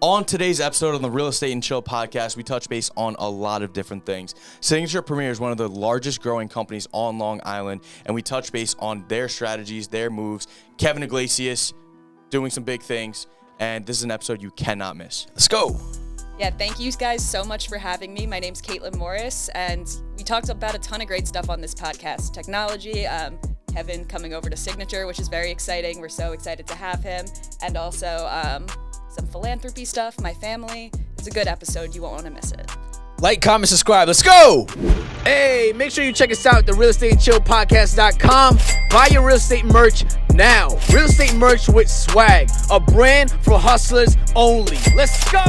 On today's episode on the Real Estate and Chill podcast, we touch base on a lot of different things. Signature Premier is one of the largest growing companies on Long Island, and we touch base on their strategies, their moves. Kevin Iglesias doing some big things, and this is an episode you cannot miss. Let's go. Yeah, thank you guys so much for having me. My name's Caitlyn Morris, and we talked about a ton of great stuff on this podcast. Technology, Kevin coming over to Signature, which is very exciting. We're so excited to have him. And also some philanthropy stuff, my family. It's a good episode. You won't want to miss it. Like, comment, subscribe. Let's go. Hey, make sure you check us out at the realestateandchillpodcast.com. Buy your real estate merch now. Real estate merch with swag. A brand for hustlers only. Let's go.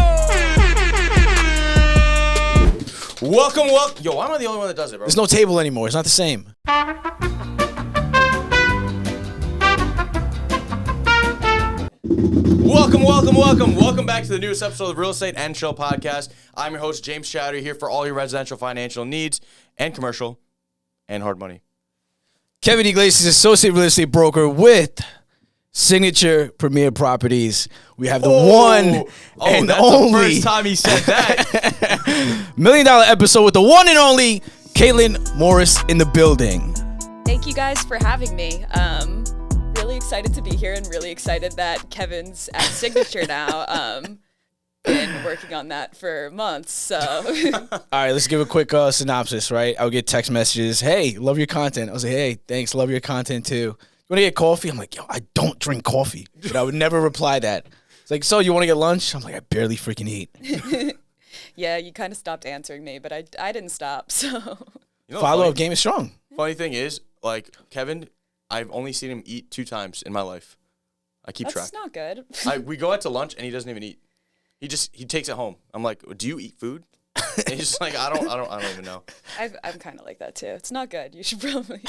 Welcome. Yo, why am I the only one that does it, bro? There's no table anymore. It's not the same. Welcome back to the newest episode of the Real Estate and Chill podcast. I'm your host, James Chowder, here for all your residential financial needs and commercial and hard money. Kevin Iglesias, associate real estate broker with Signature Premier Properties. We have the one and that's only. The first time he said that. $1 million episode with the one and only Caitlyn Morris in the building. Thank you guys for having me. Really excited to be here and really excited that Kevin's at Signature now. Been working on that for months, so. All right, let's give a quick synopsis, right? I'll get text messages. Hey, love your content. I was like, hey, thanks, love your content too. You want to get coffee? I'm like, yo, I don't drink coffee. But I would never reply that. It's like, so you want to get lunch? I'm like, I barely freaking eat. Yeah, you kind of stopped answering me, but I didn't stop, so. You know, Follow-up game is strong. Funny thing is, like, Kevin, I've only seen him eat 2 times in my life. I keep track. That's not good. We go out to lunch and he doesn't even eat. He takes it home. I'm like, do you eat food? And he's just like, I don't even know. I'm kind of like that too. It's not good. You should probably.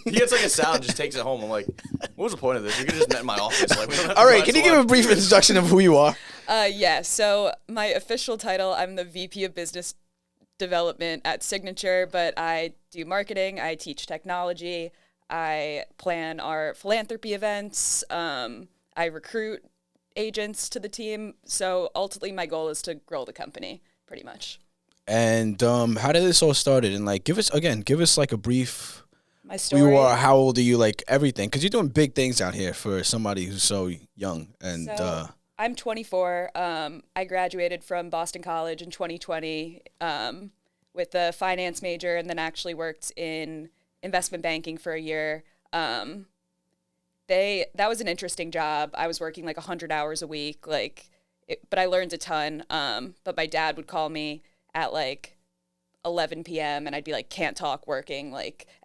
He gets like a salad and just takes it home. I'm like, what was the point of this? We could have just met in my office. Like, we don't have to All go right, out can to you give a lunch. brief introduction of who you are? Yeah, so my official title, I'm the VP of Business Development at Signature, but I do marketing, I teach technology, I plan our philanthropy events, I recruit agents to the team. So ultimately my goal is to grow the company pretty much. And how did this all started? And like, give us like a brief. My story. Who you are, how old are you, like everything? Because you're doing big things out here for somebody who's so young. And So, I'm 24. I graduated from Boston College in 2020 with a finance major, and then actually worked in investment banking for a year. That was an interesting job. I was working like 100 hours a week, but I learned a ton. But my dad would call me at like 11 p.m. and I'd be like, can't talk, working,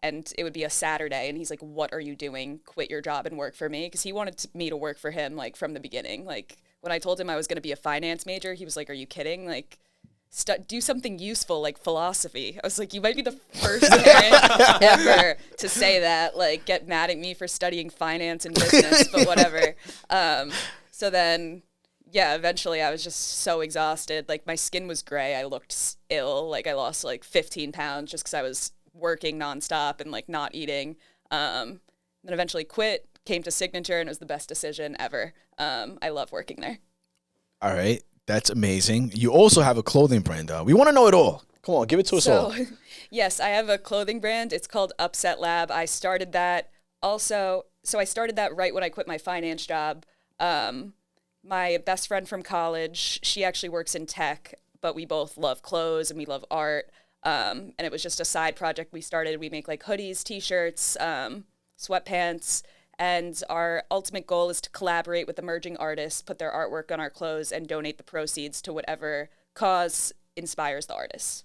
and it would be a Saturday, and he's like, what are you doing? Quit your job and work for me. Because he wanted me to work for him from the beginning. When I told him I was going to be a finance major, he was like, are you kidding? Do something useful like philosophy. I was like, you might be the first parent ever to say that, get mad at me for studying finance and business, but whatever. So then, yeah, eventually I was just so exhausted. My skin was gray. I looked ill. I lost 15 pounds just because I was working nonstop and not eating. Then eventually quit, came to Signature, and it was the best decision ever. I love working there. all right, that's amazing. You also have a clothing brand. We want to know it all. Come on, give it to us all. Yes, I have a clothing brand. It's called Upset Lab. I started that I started that right when I quit my finance job. My best friend from college, she actually works in tech, but we both love clothes and we love art. And it was just a side project we started. We make hoodies, t-shirts, sweatpants, and our ultimate goal is to collaborate with emerging artists, put their artwork on our clothes, and donate the proceeds to whatever cause inspires the artists.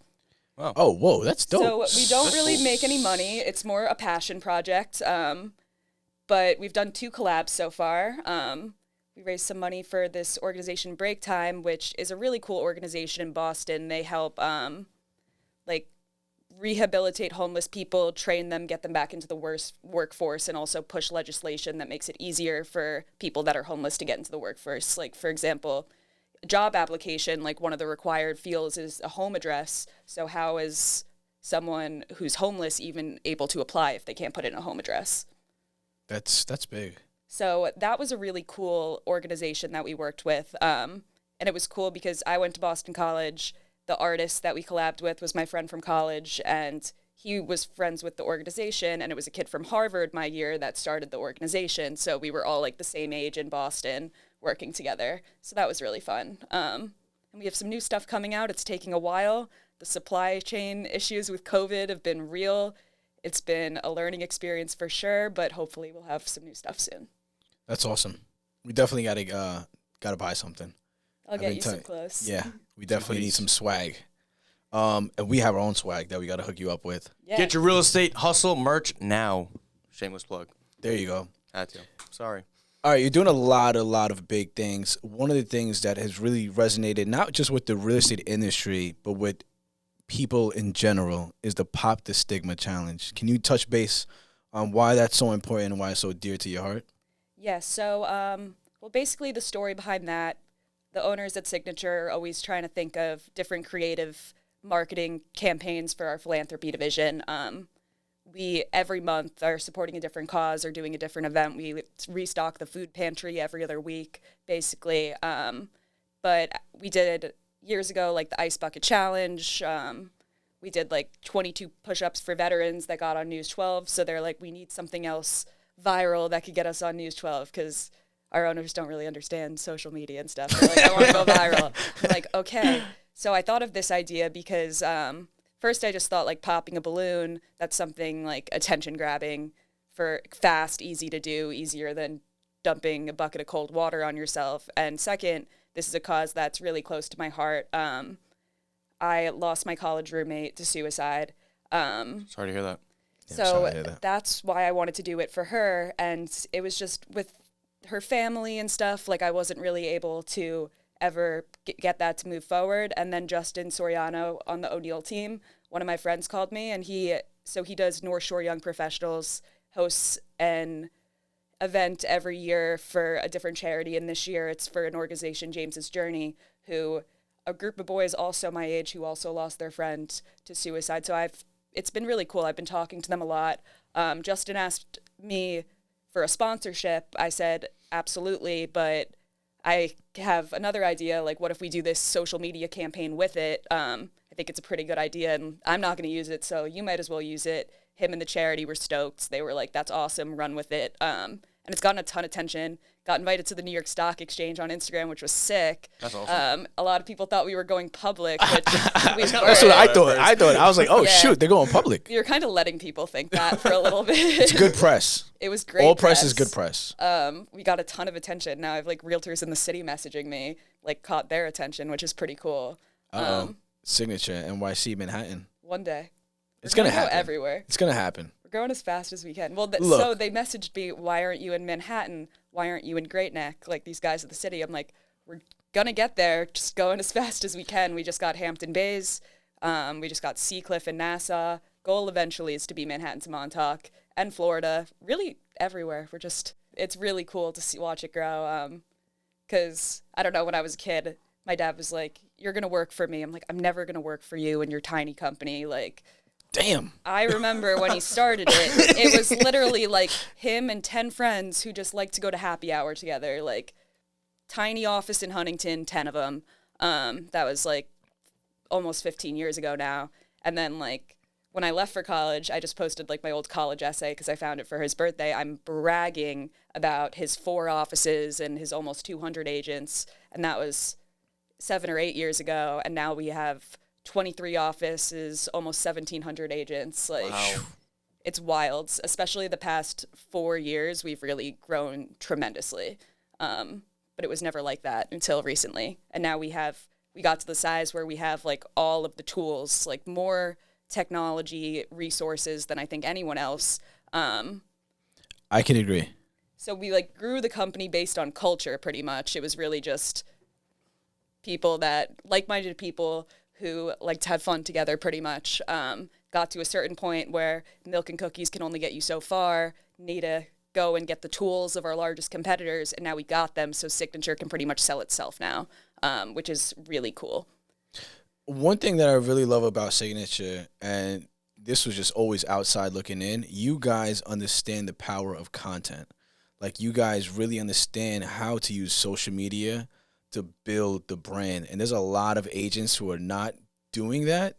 Wow. Oh, whoa, that's dope. So we don't really make any money. It's more a passion project. But we've done 2 collabs so far. We raised some money for this organization, Break Time, which is a really cool organization in Boston. They help rehabilitate homeless people, train them, get them back into the workforce, and also push legislation that makes it easier for people that are homeless to get into the workforce. For example, job application, one of the required fields is a home address. So how is someone who's homeless even able to apply if they can't put in a home address? That's big. So that was a really cool organization that we worked with. And it was cool because I went to Boston College. The artist that we collabed with was my friend from college, and he was friends with the organization, and it was a kid from Harvard my year that started the organization. So we were all like the same age in Boston working together. So that was really fun. And we have some new stuff coming out. It's taking a while. The supply chain issues with COVID have been real. It's been a learning experience for sure, but hopefully we'll have some new stuff soon. That's awesome. We definitely gotta buy something. I'll get you some clothes. Yeah, we definitely need some swag. And we have our own swag that we gotta hook you up with. Yeah. Get your real estate hustle merch now. Shameless plug. There you go. Had to. Sorry. All right, you're doing a lot of big things. One of the things that has really resonated, not just with the real estate industry, but with people in general, is the Pop the Stigma Challenge. Can you touch base on why that's so important and why it's so dear to your heart? Yeah, so, well, basically the story behind that, the owners at Signature are always trying to think of different creative marketing campaigns for our philanthropy division. We, every month, are supporting a different cause or doing a different event. We restock the food pantry every other week, basically. But we did, years ago, like the Ice Bucket Challenge. We did, like, 22 push-ups for veterans that got on News 12. So they're like, we need something else viral that could get us on News 12, because our owners don't really understand social media and stuff. They're like, I want to go viral. I'm like, okay. So I thought of this idea because first I just thought like popping a balloon, that's something like attention grabbing for fast, easy to do, easier than dumping a bucket of cold water on yourself. And second, this is a cause that's really close to my heart. I lost my college roommate to suicide. Sorry to hear that. So that's why I wanted to do it for her. And it was just with her family and stuff, like I wasn't really able to ever get that to move forward. And then Justin Soriano on the O'Neill team, one of my friends called me, and he does North Shore Young Professionals, hosts an event every year for a different charity. And this year it's for an organization, James's Journey, who a group of boys also my age who also lost their friend to suicide. So it's been really cool. I've been talking to them a lot. Justin asked me for a sponsorship. I said, absolutely, but I have another idea, like what if we do this social media campaign with it? I think it's a pretty good idea, and I'm not going to use it, so you might as well use it. Him and the charity were stoked. They were like, that's awesome, run with it. And it's gotten a ton of attention. Got invited to the New York Stock Exchange on Instagram, which was sick. That's awesome. A lot of people thought we were going public, which we That's what I thought. I was like, oh, Yeah. shoot, they're going public. You're kind of letting people think that for a little bit. It's good press. It was great. All press is good press. We got a ton of attention. Now I have like realtors in the city messaging me, like caught their attention, which is pretty cool. Signature, NYC, Manhattan. One day. It's going to happen. Go everywhere. It's going to happen. We're going as fast as we can. Well, Look. so they messaged me, why aren't you in Manhattan? Why aren't you in Great Neck? Like these guys at the city. I'm like, we're going to get there. Just going as fast as we can. We just got Hampton Bays. We just got Seacliff and Nassau. Goal eventually is to be Manhattan to Montauk and Florida. Really everywhere. It's really cool to watch it grow. Because, I don't know, when I was a kid, my dad was like, you're going to work for me. I'm like, I'm never going to work for you and your tiny company. Like, damn. I remember when he started it, it was literally like him and 10 friends who just like to go to happy hour together. Like, tiny office in Huntington, 10 of them. That was like almost 15 years ago now. And then like when I left for college, I just posted like my old college essay because I found it for his birthday. I'm bragging about his 4 offices and his almost 200 agents. And that was 7 or 8 years ago. And now we have 23 offices, almost 1,700 agents. Like, Wow. It's wild. Especially the past 4 years, we've really grown tremendously. But it was never like that until recently. And now we got to the size where we have like all of the tools, like more technology resources than I think anyone else. I can agree. So we like grew the company based on culture pretty much. It was really just like-minded people who like to have fun together pretty much. Got to a certain point where milk and cookies can only get you so far. Need to go and get the tools of our largest competitors, and now we got them, so Signature can pretty much sell itself now, which is really cool. One thing that I really love about Signature, and this was just always outside looking in, you guys understand the power of content. Like, you guys really understand how to use social media to build the brand. And there's a lot of agents who are not doing that,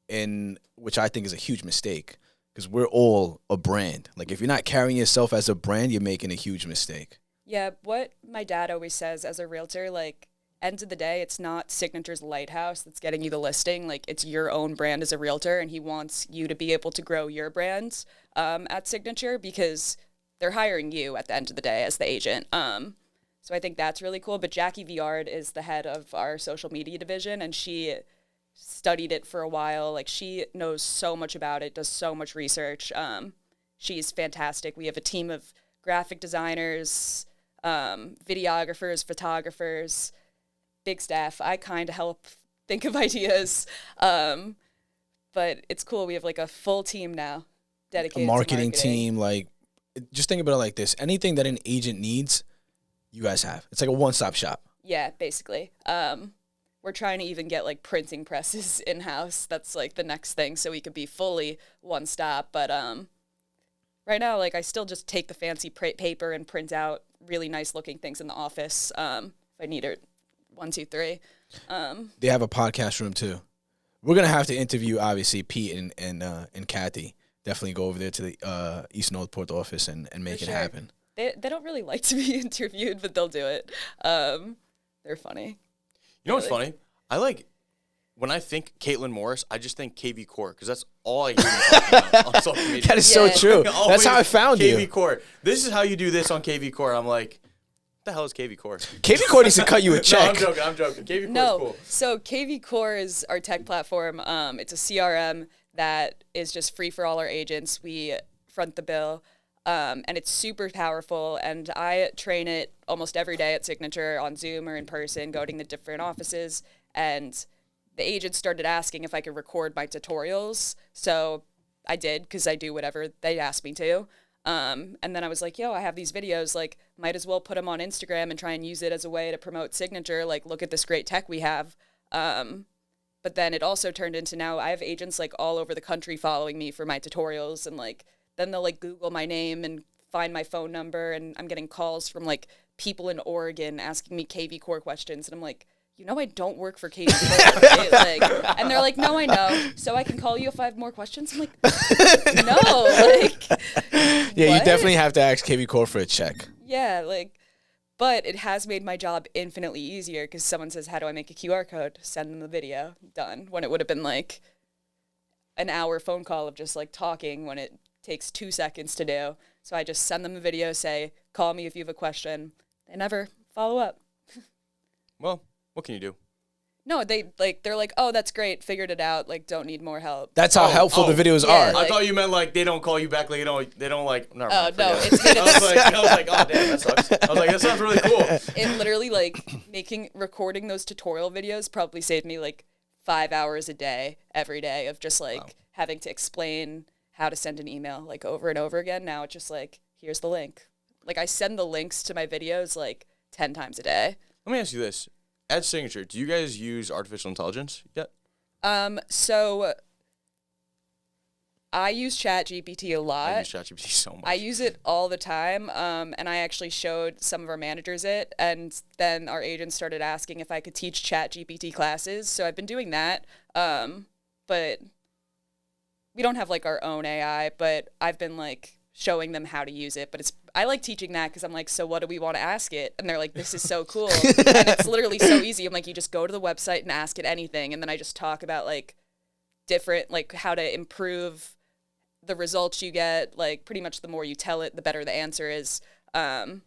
and which I think is a huge mistake, because we're all a brand. Like, if you're not carrying yourself as a brand, you're making a huge mistake. Yeah, what my dad always says as a realtor, like, end of the day, it's not Signature's lighthouse that's getting you the listing. Like, it's your own brand as a realtor, and he wants you to be able to grow your brand at Signature, because they're hiring you at the end of the day as the agent. So I think that's really cool. But Jackie Viard is the head of our social media division, and she studied it for a while. Like, she knows so much about it, does so much research. She's fantastic. We have a team of graphic designers, videographers, photographers, big staff. I kind of help think of ideas. But it's cool. We have like a full team now dedicated A marketing to team. Like, just think about it like this. Anything that an agent needs, you guys have. It's like a one-stop shop. Yeah, basically. We're trying to even get like printing presses in-house. That's like the next thing, so we could be fully one-stop. But right now, like, I still just take the fancy paper and print out really nice-looking things in the office if I need it. 1, 2, 3. They have a podcast room too. We're gonna have to interview, obviously, Pete and Kathy. Definitely go over there to the East Northport office and make it happen. They don't really like to be interviewed, but they'll do it. They're funny. You know what's funny? When I think Caitlyn Morris, I just think KV Core, because that's all I hear you talking about on social media. That is so true. That's how I found you. KV Core. This is how you do this on KV Core. I'm like, what the hell is KV Core? KV Core needs to cut you a check. No, I'm joking. KV Core is cool. So KV Core is our tech platform. It's a CRM that is just free for all our agents. We front the bill. And it's super powerful, and I train it almost every day at Signature on Zoom or in person, going to different offices, and the agents started asking if I could record my tutorials, so I did, because I do whatever they asked me to, and then I was like, yo, I have these videos, like, might as well put them on Instagram and try and use it as a way to promote Signature, like, look at this great tech we have, but then it also turned into, now I have agents, like, all over the country following me for my tutorials, and, like, then they'll, like, Google my name and find my phone number, and I'm getting calls from, like, people in Oregon asking me KV Core questions, and I'm like, you know I don't work for KV Core, right? Like, and they're like, no, I know, so I can call you if I have more questions? I'm like, no, like, yeah, what? You definitely have to ask KV Core for a check. Yeah, like, but it has made my job infinitely easier, because someone says, how do I make a QR code? Send them the video, done, when it would have been, like, an hour phone call of just, like, talking when it takes 2 seconds to do. So I just send them a video, say, call me if you have a question. They never follow up. Well, what can you do? No, they're like, oh, that's great, figured it out, like, don't need more help. That's how helpful the videos yeah, are. I thought you meant like they don't call you back, like they don't like. Never mind, no, forget it's it. I was like, oh damn, that sucks. I was like, that sounds really cool. It literally, like, recording those tutorial videos probably saved me like 5 hours a day, every day, of just like having to explain how to send an email, like, over and over again. Now it's just like, here's the link. Like, I send the links to my videos like 10 times a day. Let me ask you this. At Signature, do you guys use artificial intelligence yet? So I use ChatGPT a lot. I use ChatGPT so much. I use it all the time, and I actually showed some of our managers it, and then our agents started asking if I could teach ChatGPT classes, so I've been doing that, but we don't have, like, our own AI, but I've been, like, showing them how to use it, but I like teaching that, because I'm like, so what do we want to ask it? And they're like, this is so cool, and it's literally so easy. I'm like, you just go to the website and ask it anything, and then I just talk about, like, different, like, how to improve the results you get. Like, pretty much the more you tell it, the better the answer is. So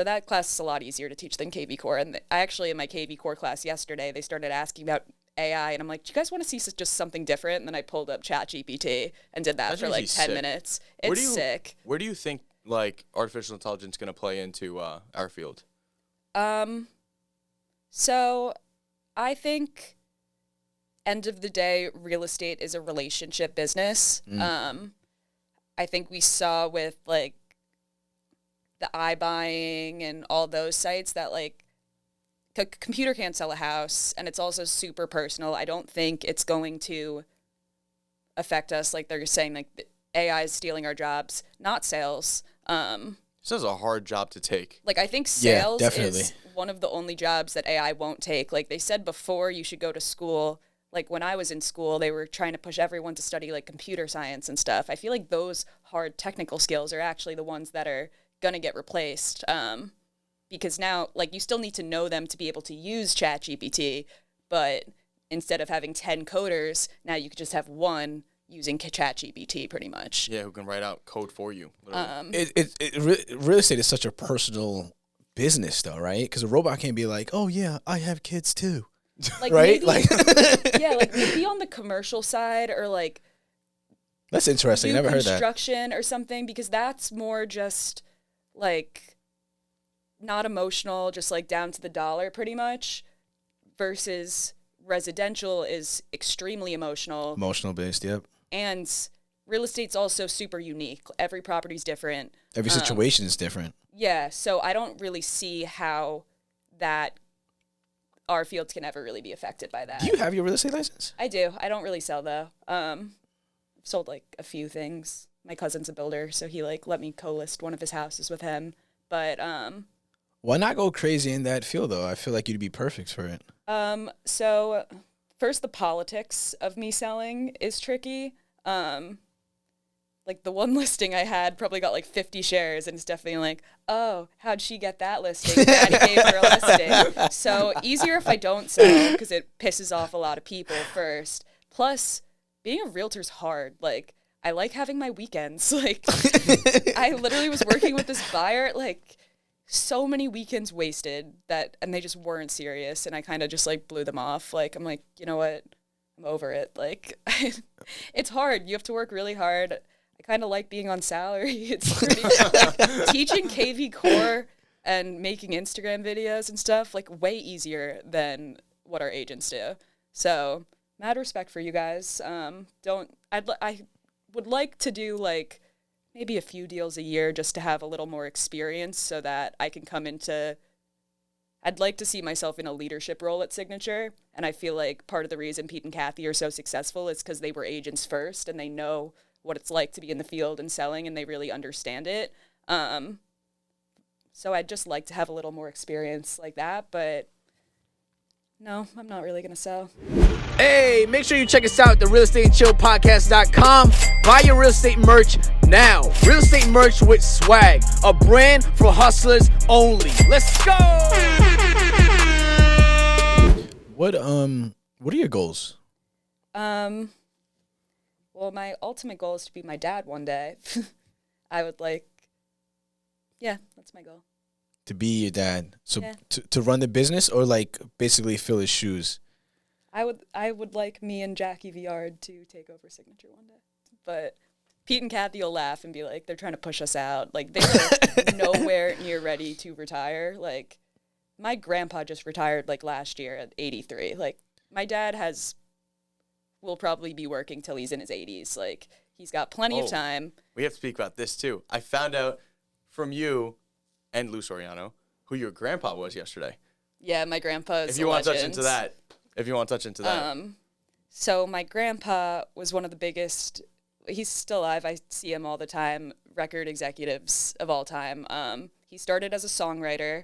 that class is a lot easier to teach than KV Core. And I actually, in my KV Core class yesterday, they started asking about AI, and I'm like, do you guys want to see just something different? And then I pulled up ChatGPT and did that for like 10 minutes. It's sick. Where do you think, like, artificial intelligence is going to play into our field? So I think, end of the day, real estate is a relationship business. I think we saw with, like, the iBuying and all those sites that, like, computer can't sell a house, and it's also super personal. I don't think it's going to affect us, like they're saying, like, AI is stealing our jobs, not sales. This is a hard job to take. Like, I think sales definitely is one of the only jobs that AI won't take. Like they said before, you should go to school. Like when I was in school, they were trying to push everyone to study like computer science and stuff. I feel like those hard technical skills are actually the ones that are going to get replaced. Because now, like, you still need to know them to be able to use ChatGPT, but instead of having 10 coders, now you could just have one using ChatGPT pretty much. Yeah, who can write out code for you. Real estate is such a personal business, though, right? Because a robot can't be like, oh, yeah, I have kids, too. Like right? Maybe, yeah, like maybe on the commercial side or like that's interesting. Never heard that. Construction or something, because that's more just like not emotional, just like down to the dollar pretty much, versus residential is extremely emotional. Emotional based, yep. And real estate's also super unique. Every property's different. Every situation is different. Yeah, so I don't really see how that our fields can ever really be affected by that. Do you have your real estate license? I do. I don't really sell though. I've sold like a few things. My cousin's a builder, so he like let me co-list one of his houses with him. But why not go crazy in that field though? I feel like you'd be perfect for it. So first, the politics of me selling is tricky. Like the one listing I had probably got like 50 shares, and it's definitely like, oh, how'd she get that listing? Daddy gave her a listing. So easier if I don't sell, because it pisses off a lot of people first. Plus, being a realtor's hard. Like, I like having my weekends. Like, I literally was working with this buyer, like, so many weekends wasted and they just weren't serious, and I kind of just like blew them off. Like, I'm like, you know what? I'm over it. Like, it's hard. You have to work really hard. I kind of like being on salary. It's pretty teaching KV Core and making Instagram videos and stuff, like way easier than what our agents do. So mad respect for you guys. I would like to do like maybe a few deals a year just to have a little more experience so that I can come into, I'd like to see myself in a leadership role at Signature. And I feel like part of the reason Pete and Kathy are so successful is because they were agents first and they know what it's like to be in the field and selling, and they really understand it. So I'd just like to have a little more experience like that, but no, I'm not really going to sell. Hey, make sure you check us out at the realestateandchillpodcast.com. Buy your real estate merch now. Real estate merch with swag, a brand for hustlers only. Let's go. What are your goals? Well, my ultimate goal is to be my dad one day. I would like, yeah, that's my goal. To be your dad. So yeah. to run the business, or like basically fill his shoes? I would like me and Jackie Viard to take over Signature one day. But Pete and Kathy will laugh and be like, they're trying to push us out. Like, they're nowhere near ready to retire. Like, my grandpa just retired like last year at 83. Like, my dad will probably be working till he's in his 80s. Like, he's got plenty of time. We have to speak about this too. I found out from you and Lou Soriano who your grandpa was yesterday. Yeah, my grandpa is If you want to touch into that. So my grandpa was one of the biggest, he's still alive, I see him all the time, record executives of all time. He started as a songwriter.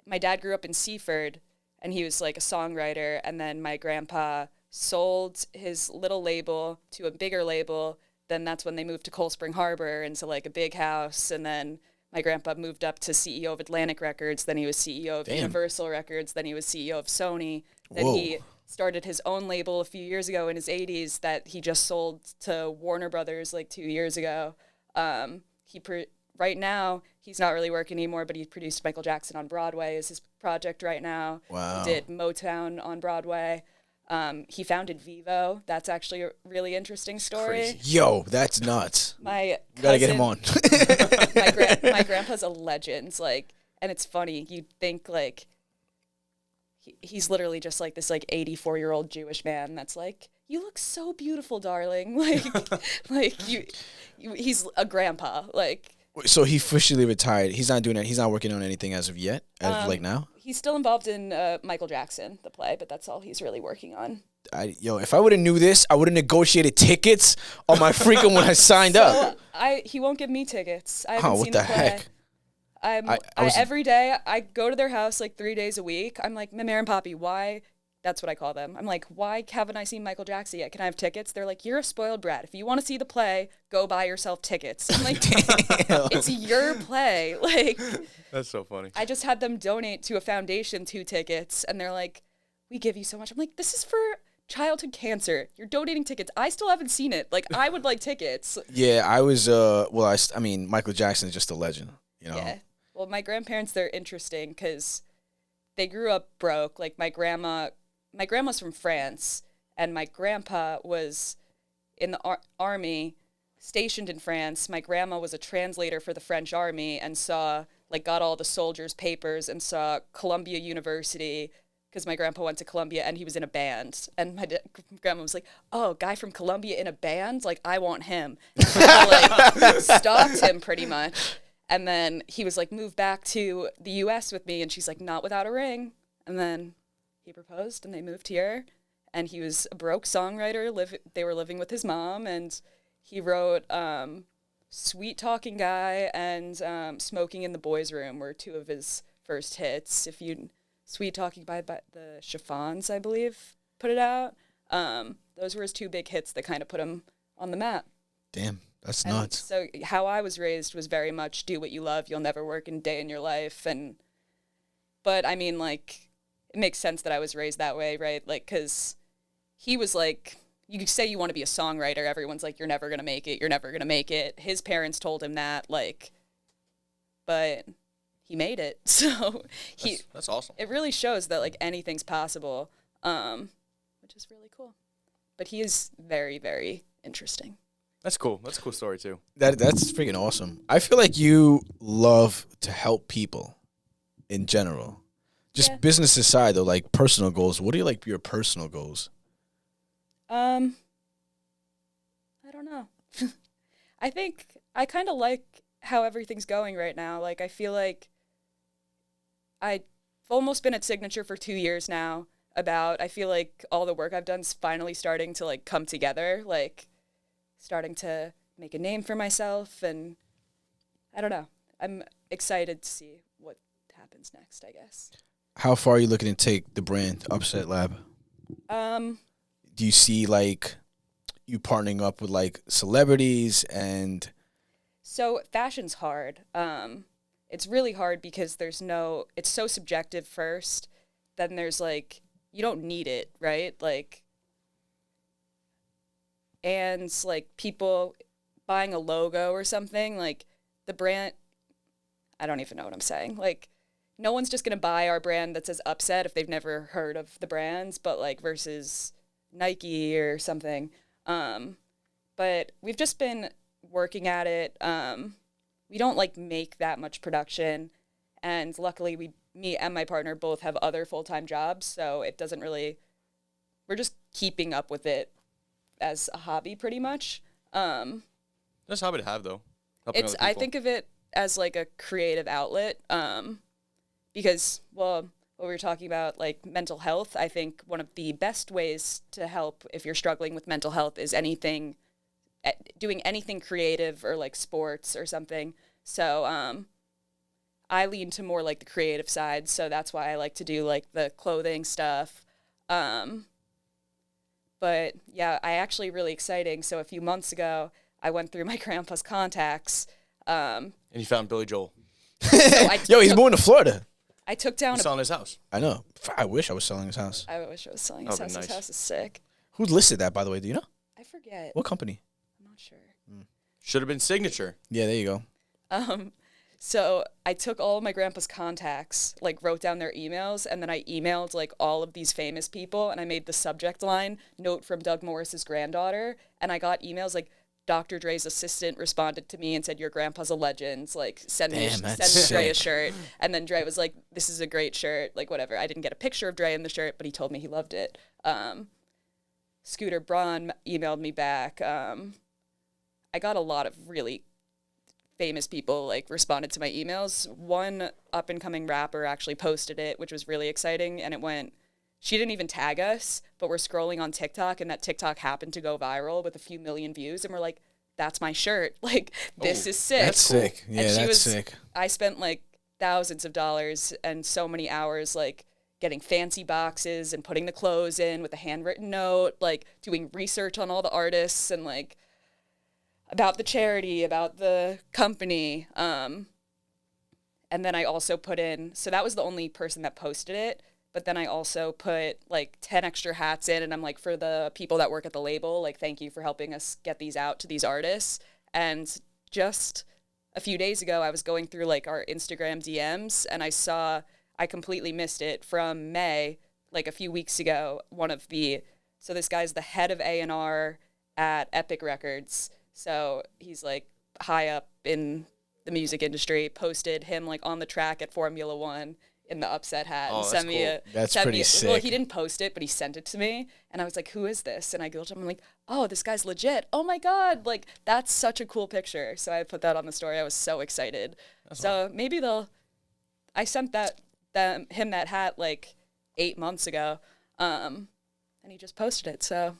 My dad grew up in Seaford, and he was like a songwriter, and then my grandpa sold his little label to a bigger label. Then that's when they moved to Cold Spring Harbor into like a big house. And then my grandpa moved up to CEO of Atlantic Records. Then he was CEO of Universal Records. Then he was CEO of Sony. Then he started his own label a few years ago in his 80s that he just sold to Warner Brothers like 2 years ago. Right now, he's not really working anymore, but he produced Michael Jackson on Broadway is his project right now. Wow. He did Motown on Broadway. He founded Vivo. That's actually a really interesting story. Crazy. Yo, that's nuts. You gotta get him on. my grandpa's a legend. Like, and it's funny. You'd think like he's literally just like this like 84-year-old Jewish man that's like, you look so beautiful, darling. He's a grandpa. Like. So he officially retired. He's not doing it. He's not working on anything as of yet, as of like now? He's still involved in Michael Jackson, the play, but that's all he's really working on. If I would have knew this, I would have negotiated tickets on my freaking when I signed up. He won't give me tickets. I haven't seen what the play. heck? Every day I go to their house like 3 days a week. I'm like, Mama and Poppy, why? That's what I call them. I'm like, why haven't I seen Michael Jackson yet? Can I have tickets? They're like, you're a spoiled brat. If you want to see the play, go buy yourself tickets. I'm like, it's your play. Like, That's so funny. I just had them donate to a foundation 2 tickets, and they're like, we give you so much. I'm like, this is for childhood cancer. You're donating tickets. I still haven't seen it. Like, I would like tickets. Yeah, I was. I mean, Michael Jackson is just a legend. You know. Yeah. Well, my grandparents, they're interesting because they grew up broke. Like, my grandma's from France, and my grandpa was in the army, stationed in France. My grandma was a translator for the French army and got all the soldiers' papers and saw Columbia University, because my grandpa went to Columbia and he was in a band. And my grandma was like, oh, guy from Columbia in a band? Like, I want him. And she, stalked him pretty much. And then he was like, move back to the U.S. with me. And she's like, not without a ring. And then he proposed and they moved here. And he was a broke songwriter. They were living with his mom. And he wrote Sweet Talking Guy and Smoking in the Boys' Room were 2 of his first hits. Sweet Talking by the Chiffons, I believe, put it out. Those were his 2 big hits that kind of put him on the map. Damn, that's nuts. So how I was raised was very much do what you love. You'll never work a day in your life. But I mean, like, it makes sense that I was raised that way, right? Like, because he was like, you could say you want to be a songwriter. Everyone's like, you're never going to make it. You're never going to make it. His parents told him that, like, but he made it. So that's awesome. It really shows that, like, anything's possible, which is really cool. But he is very, very interesting. That's cool. That's a cool story, too. That's freaking awesome. I feel like you love to help people in general. Just business aside, though, like personal goals. What are your personal goals? I don't know. I think I kind of like how everything's going right now. Like, I feel like I've almost been at Signature for 2 years now. I feel like all the work I've done's finally starting to, like, come together. Like, starting to make a name for myself, and I don't know. I'm excited to see what happens next, I guess. How far are you looking to take the brand Upset Lab? Do you see, like, you partnering up with, like, celebrities and... So fashion's hard. It's really hard because it's so subjective first. Then there's, like, you don't need it, right? Like, and, like, people buying a logo or something, like, the brand, I don't even know what I'm saying. Like, no one's just going to buy our brand that says Upset if they've never heard of the brands, but, like, versus Nike or something. But we've just been working at it. We don't, like, make that much production, and luckily me and my partner both have other full-time jobs, so it doesn't really, we're just keeping up with it as a hobby pretty much. That's a hobby to have, though. I think of it as, like, a creative outlet, because, well, what we were talking about, like, mental health, I think one of the best ways to help if you're struggling with mental health is doing anything creative or, like, sports or something. So I lean to more, like, the creative side, so that's why I like to do, like, the clothing stuff. But, yeah, actually really exciting. So a few months ago, I went through my grandpa's contacts. And you found Billy Joel. Yo, he's moving to Florida. I took down He's selling his house. I know. I wish I was selling his house. I wish I was selling his house. Nice. His house is sick. Who listed that, by the way? Do you know? I forget. What company? I'm not sure. Should have been Signature. Yeah, there you go. So I took all of my grandpa's contacts, like, wrote down their emails, and then I emailed, like, all of these famous people, and I made the subject line, note from Doug Morris's granddaughter, and I got emails, like, Dr. Dre's assistant responded to me and said, your grandpa's a legend, like, send me Dre a shirt. And then Dre was like, this is a great shirt, like, whatever. I didn't get a picture of Dre in the shirt, but he told me he loved it. Scooter Braun emailed me back. I got a lot of really famous people, like, responded to my emails. One up-and-coming rapper actually posted it, which was really exciting, and it went, she didn't even tag us, but we're scrolling on TikTok, and that TikTok happened to go viral with a few million views, and we're like, that's my shirt. Like, this is sick. That's sick. Yeah, that's sick. I spent, like, thousands of dollars and so many hours, like getting fancy boxes and putting the clothes in with a handwritten note, like doing research on all the artists and like about the charity, about the company. And then I also put in, so that was the only person that posted it. But then I also put like 10 extra hats in, and I'm like, for the people that work at the label, like, thank you for helping us get these out to these artists. And just a few days ago, I was going through like our Instagram DMs, and I completely missed it from May, like a few weeks ago. So this guy's the head of A&R at Epic Records. So he's like high up in the music industry, posted him like on the track at Formula One in the upset hat. Oh, and sent me cool. That's pretty sick. Well, he didn't post it, but he sent it to me. And I was like, who is this? And I Googled him. I'm like, oh, this guy's legit. Oh my God. Like, that's such a cool picture. So I put that on the story. I was so excited. Maybe I sent him that hat like 8 months ago. And he just posted it. So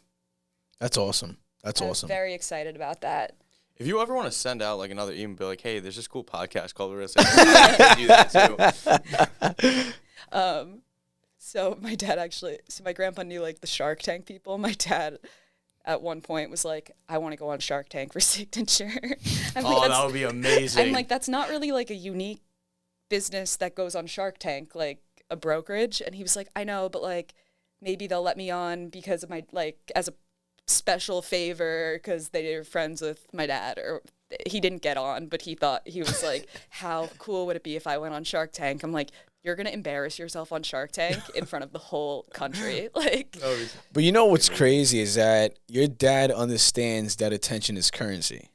That's awesome. That's I awesome. was very excited about that. If you ever want to send out like another email, be like, hey, there's this cool podcast called Real Estate. I do that too. So my grandpa knew like the Shark Tank people. My dad at one point was like, I want to go on Shark Tank for Signature. That would be amazing. I'm like, that's not really like a unique business that goes on Shark Tank, like a brokerage. And he was like, I know, but like maybe they'll let me on because of my, like, as a special favor because they were friends with my dad. Or he didn't get on, but he was like, how cool would it be if I went on Shark Tank? I'm like, you're gonna embarrass yourself on Shark Tank in front of the whole country. Like, But you know what's crazy is that your dad understands that attention is currency.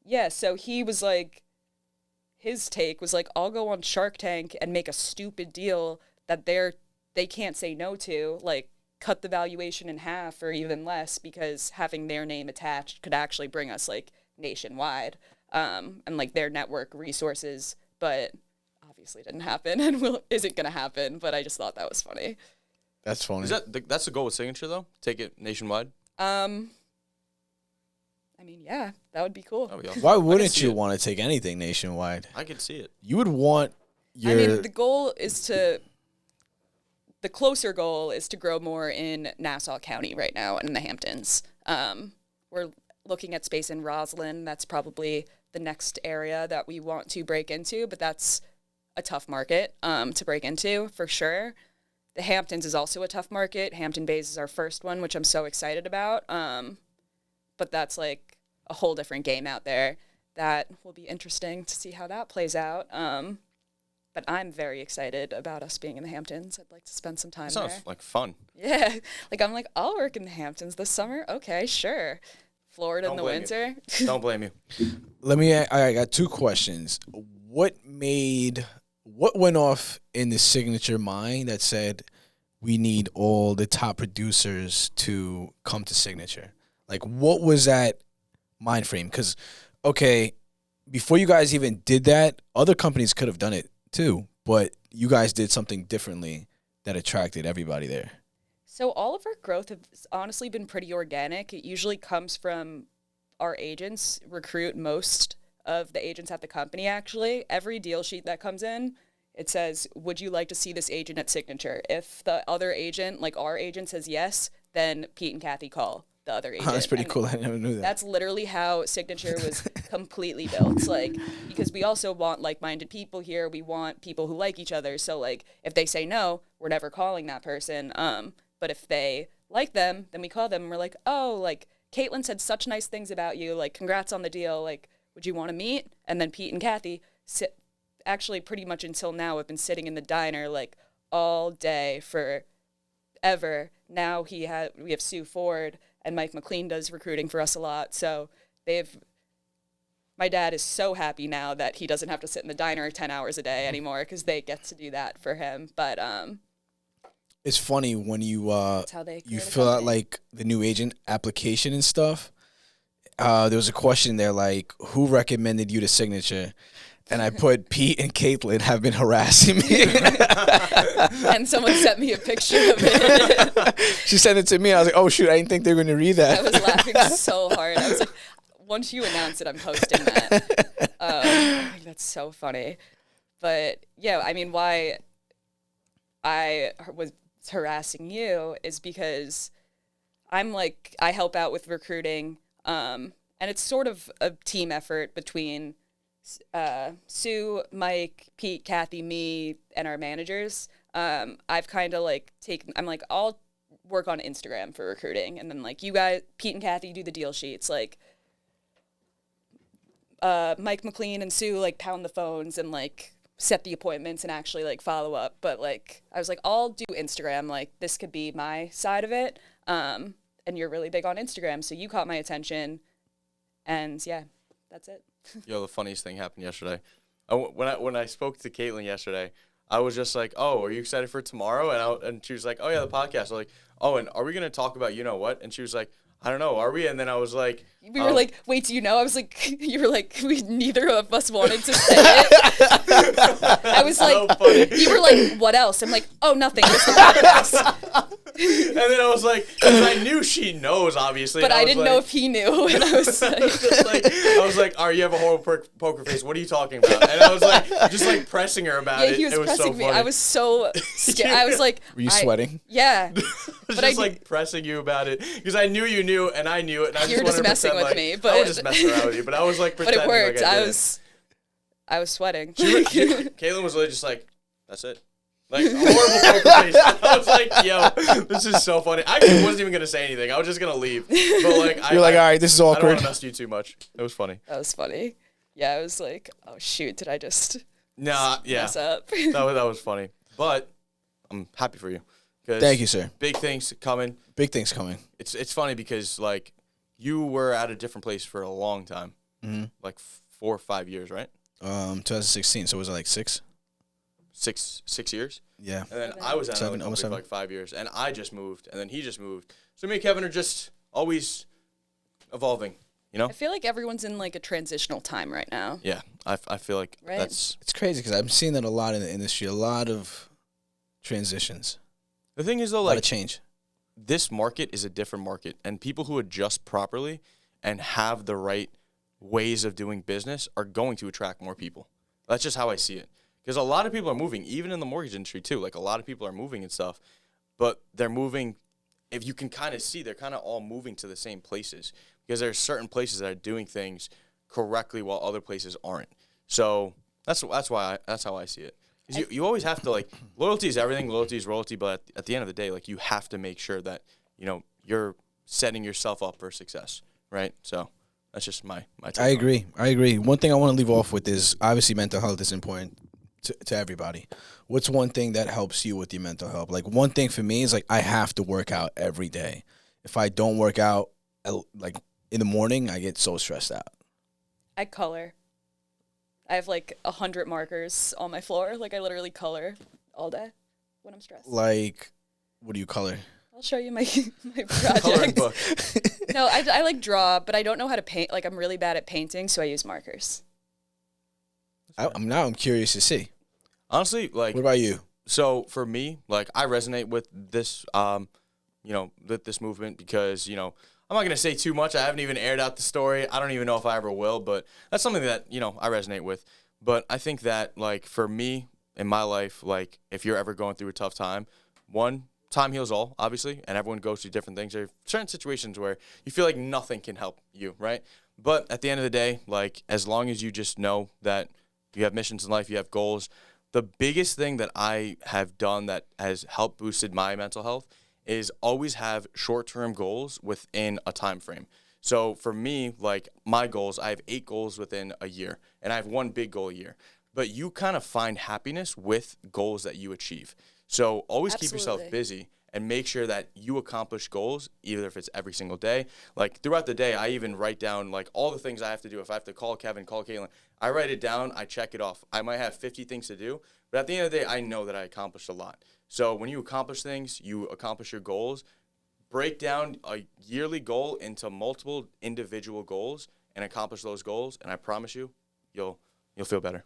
yeah, so he was like, his take was like, I'll go on Shark Tank and make a stupid deal that they can't say no to, like cut the valuation in half or even less, because having their name attached could actually bring us like nationwide, and like their network resources. But obviously didn't happen and isn't gonna happen. But I just thought that was funny. That's funny. Is that's the goal with Signature though? Take it nationwide? I mean, yeah, that would be cool. That'd be awesome. Why wouldn't you want to take anything nationwide? I could see it. You would want your... I mean, the closer goal is to grow more in Nassau County right now and in the Hamptons. We're looking at space in Roslyn. That's probably the next area that we want to break into, but that's a tough market to break into for sure. The Hamptons is also a tough market. Hampton Bays is our first one, which I'm so excited about. But that's like a whole different game out there that will be interesting to see how that plays out. But I'm very excited about us being in the Hamptons. I'd like to spend some time there. Sounds like fun. Yeah. Like, I'm like, I'll work in the Hamptons this summer. Okay, sure. Florida in the winter. Don't blame you. I got two questions. What went off in the Signature mind that said we need all the top producers to come to Signature? Like, what was that mind frame? Because, okay, before you guys even did that, other companies could have done it too, but you guys did something differently that attracted everybody there. So all of our growth has honestly been pretty organic. It usually comes from our agents recruit most of the agents at the company, actually. Every deal sheet that comes in, it says, would you like to see this agent at Signature? If the other agent, like our agent, says yes, then Pete and Kathy call the other agent. Oh, that's pretty and cool. I never knew that. That's literally how Signature was completely built. Like, because we also want like-minded people here. We want people who like each other. So, like, if they say no, we're never calling that person. But if they like them, then we call them and we're like, oh, like, Caitlyn said such nice things about you. Like, congrats on the deal. Like, would you want to meet? And then Pete and Kathy actually pretty much until now have been sitting in the diner like all day forever. Now we have Sue Ford and Mike McLean does recruiting for us a lot. So my dad is so happy now that he doesn't have to sit in the diner 10 hours a day anymore because they get to do that for him. But it's funny when you you fill out like the new agent application and stuff. There was a question there like, who recommended you to Signature? And I put Pete and Caitlyn have been harassing me. And someone sent me a picture of it. She sent it to me. I was like, oh, shoot, I didn't think they were going to read that. I was laughing so hard. I was like, once you announce it, I'm posting that. I think that's so funny. But yeah, I mean, why I was harassing you is because I'm like, I help out with recruiting, and it's sort of a team effort between Sue, Mike, Pete, Kathy, me, and our managers. I've kind of like I'm like, I'll work on Instagram for recruiting, and then like you guys, Pete and Kathy, do the deal sheets. Like Mike McLean and Sue like pound the phones and like set the appointments and actually like follow up. But like I was like, I'll do Instagram. Like this could be my side of it. And you're really big on Instagram, so you caught my attention. And yeah, that's it. Yo, the funniest thing happened yesterday. When I spoke to Caitlyn yesterday, I was just like, "Oh, are you excited for tomorrow?" And she was like, "Oh yeah, the podcast." I was like, "Oh, and are we gonna talk about you know what?" And she was like, "I don't know, are we?" And then I was like, we were like, "Wait, do you know?" I was like, "You were like, we neither of us wanted to say it." I was like, funny. "You were like, what else?" I'm like, "Oh, nothing, just the podcast." And then I was like, because I knew she knows, obviously. But I didn't like, know if he knew. And I was like, I was like, "Oh, you have a horrible poker face. What are you talking about?" And I was like, just like pressing her about yeah, it. he was It was pressing so me. funny. I was so scared. I was like, Were you sweating? Yeah. But just like pressing you about it because I knew you knew and I knew it. And I You were just just wanted to messing pretend with like, me, but I was just messing around with you. But I was like but pretending it worked. like I I was sweating. Caitlyn was literally just like, "That's it." Like, a horrible poker face. I was like, "Yo, this is so funny." I actually wasn't even going to say anything. I was just going to leave. But like, You're like, all right, this is I don't awkward. want to mess you too much. It was funny. That was funny. Yeah, I was like, oh shoot, did I just Nah, yeah. mess up? That was funny. But I'm happy for you. Thank you, sir. Big things coming. Big things coming. It's funny because like you were at a different place for a long time, like 4 or 5 years, right? 2016. So was it like 6? 6 years. Yeah. And then I was at another company for like 5 years, and I just moved, and then he just moved. So me and Kevin are just always evolving, you know? I feel like everyone's in like a transitional time right now. Yeah, I feel like Right. that's It's crazy because I'm seeing that a lot in the industry. A lot of transitions. the thing is though. A lot Like of change. this market is a different market, and people who adjust properly and have the right ways of doing business are going to attract more people. That's just how I see it. Because a lot of people are moving, even in the mortgage industry too. Like a lot of people are moving and stuff, but they're moving. If you can kind of see, they're kind of all moving to the same places because there are certain places that are doing things correctly while other places aren't. So that's how I see it. 'Cause you always have to like loyalty is everything. Loyalty is royalty, but at the end of the day, like you have to make sure that you're setting yourself up for success, right? So that's just my take I on it. agree. One thing I want to leave off with is obviously mental health is important to everybody. What's one thing that helps you with your mental health? Like one thing for me is like I have to work out every day. If I don't work out like in the morning, I get so stressed out. I color. I have like 100 markers on my floor. Like I literally color all day when I'm stressed. Like, what do you color? I'll show you my Coloring project. book. No, I like draw, but I don't know how to paint. Like I'm really bad at painting, so I use markers. I'm curious to see. Honestly, like What about you? so for me, like I resonate with this, with this movement because I'm not gonna say too much. I haven't even aired out the story. I don't even know if I ever will, but that's something that I resonate with. But I think that like for me in my life, like if you're ever going through a tough time, one, time heals all, obviously, and everyone goes through different things. There are certain situations where you feel like nothing can help you, right? But at the end of the day, like as long as you just know that you have missions in life, you have goals. The biggest thing that I have done that has helped boosted my mental health is always have short-term goals within a time frame. So for me, like my goals, I have 8 goals within a year, and I have 1 big goal a year. But you kind of find happiness with goals that you achieve. So always keep yourself Absolutely. busy and make sure that you accomplish goals, either if it's every single day. Like throughout the day, I even write down like all the things I have to do. If I have to call Kevin, call Caitlyn, I write it down, I check it off. I might have 50 things to do, but at the end of the day, I know that I accomplished a lot. So when you accomplish things, you accomplish your goals, break down a yearly goal into multiple individual goals and accomplish those goals, and I promise you, you'll feel better.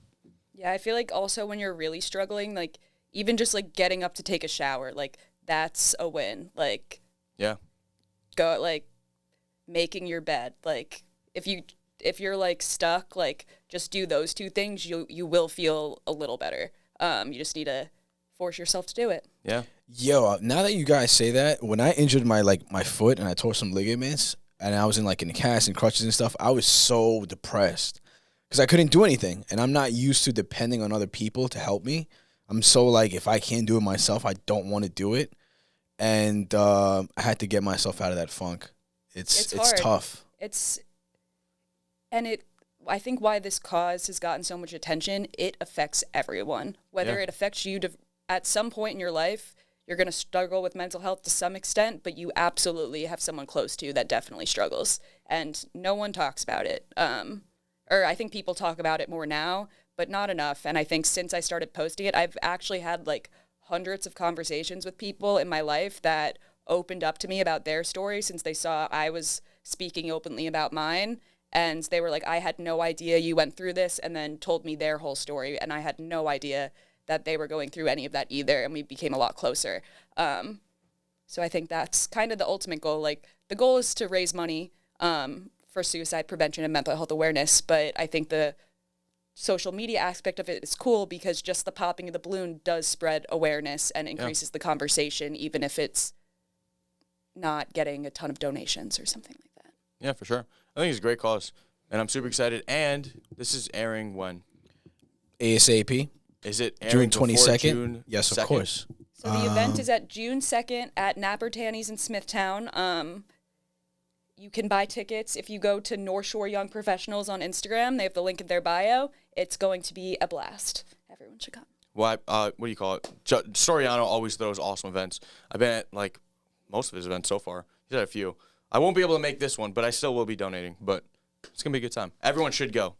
Yeah, I feel like also when you're really struggling, like even just like getting up to take a shower, like that's a win. Like Yeah. go like making your bed. Like if you're like stuck, like just do those two things, you will feel a little better. You just need to force yourself to do it. Yeah. Yo, now that you guys say that, when I injured my foot and I tore some ligaments and I was in a cast and crutches and stuff, I was so depressed because I couldn't do anything. And I'm not used to depending on other people to help me. I'm so if I can't do it myself, I don't want to do it. And I had to get myself out of that funk. It's hard. tough. I think why this cause has gotten so much attention, it affects everyone. Whether it affects you at some point in your life, you're going to struggle with mental health to some extent, but you absolutely have someone close to you that definitely struggles. And no one talks about it. Or I think people talk about it more now, but not enough. And I think since I started posting it, I've actually had hundreds of conversations with people in my life that opened up to me about their story since they saw I was speaking openly about mine. And they were like, I had no idea you went through this, and then told me their whole story. And I had no idea that they were going through any of that either. And we became a lot closer. So I think that's kind of the ultimate goal. The goal is to raise money for suicide prevention and mental health awareness. But I think the social media aspect of it is cool because just the popping of the balloon does spread awareness and increases the conversation, even if it's not getting a ton of donations or something like that. Yeah, for sure. I think it's a great cause, and I'm super excited. And this is airing when? ASAP. Is it airing June 22nd? June Yes, 2nd? of course. So the event is at June 2nd at Nappertanny's in Smithtown. You can buy tickets if you go to North Shore Young Professionals on Instagram. They have the link in their bio. It's going to be a blast. Everyone should come. Well, what do you call it? Soriano always throws awesome events. I've been at most of his events so far. He's had a few. I won't be able to make this one, but I still will be donating. But it's going to be a good time. Everyone should go.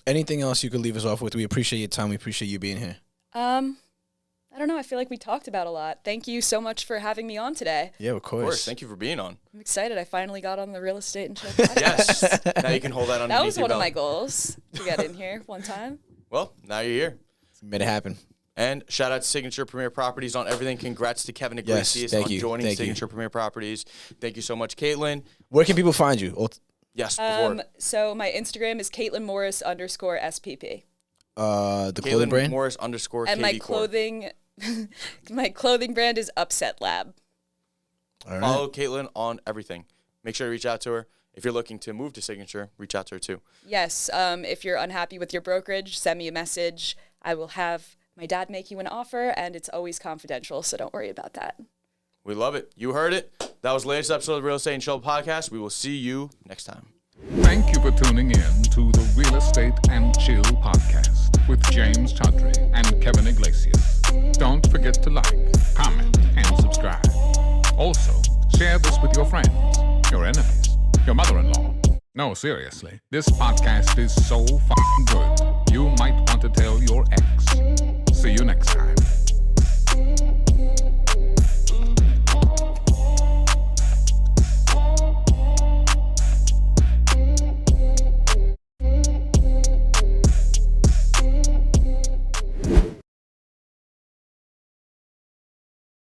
Anything else you could leave us off with? We appreciate your time. We appreciate you being here. I don't know. I feel like we talked about a lot. Thank you so much for having me on today. Yeah, of course. Of course. Thank you for being on. I'm excited. I finally got on the Real Estate and Chill podcast. Yes. Now you can hold that underneath That was your one of belt. my goals to get in here one time. Well, now you're here. Made it happen. And shout out to Signature Premier Properties on everything. Congrats to Kevin Iglesias thank on you. joining Thank Signature Premier Properties. Thank you so much, Caitlyn. Where can people find you? Yes, before. So my Instagram is Caitlyn Morris _SPP. The clothing brand? Morris _ And my clothing my clothing brand is Upset Lab. All right. Follow Caitlyn on everything. Make sure to reach out to her. If you're looking to move to Signature, reach out to her too. Yes. If you're unhappy with your brokerage, send me a message. I will have my dad make you an offer, and it's always confidential, so don't worry about that. We love it. You heard it. That was the latest episode of the Real Estate and Chill podcast. We will see you next time. Thank you for tuning in to the Real Estate and Chill podcast with James Chaudhry and Kevin Iglesias. Don't forget to like, comment, and subscribe. Also, share this with your friends, your enemies, your mother-in-law. No, seriously, this podcast is so fucking good, you might want to tell your ex. See you next time.